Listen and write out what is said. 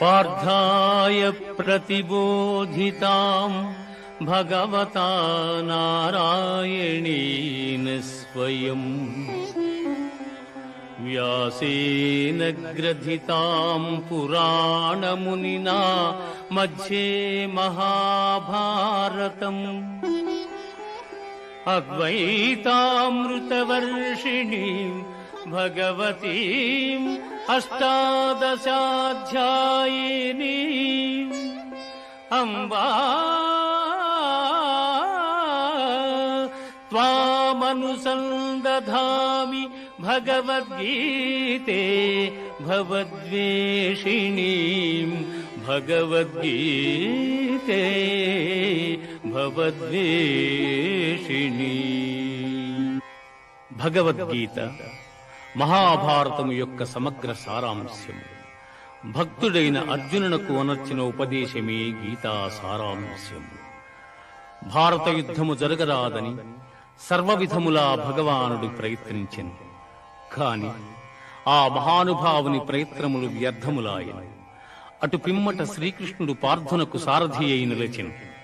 పార్థాయ ప్రతిబోధితాం భగవతా నారాయణేన స్వయం వ్యాసేన గ్రథితాం పురాణమునినా మధ్యే మహాభారతం అద్వైతామృతవర్షిణీం భగవతీం అష్టాదశాధ్యాయినీం అంబా త్వామనుసందధామి భగవద్గీతే భవద్వేషిణీం భగవద్గీతే భవద్వేషిణీం. భగవద్గీత మహాభారతము యొక్క సమగ్ర సారాంశము. భక్తుడైన అర్జునునకు అనర్చిన ఉపదేశమే గీతా సారాంశము. భారత యుద్ధము జరగరాదని సర్వవిధములా భగవానుడు ప్రయత్నించెను. కాని ఆ మహానుభావుని ప్రయత్నములు వ్యర్థములాయను. అటు పిమ్మట శ్రీకృష్ణుడు పార్థునకు సారథి అయి నిలిచెను.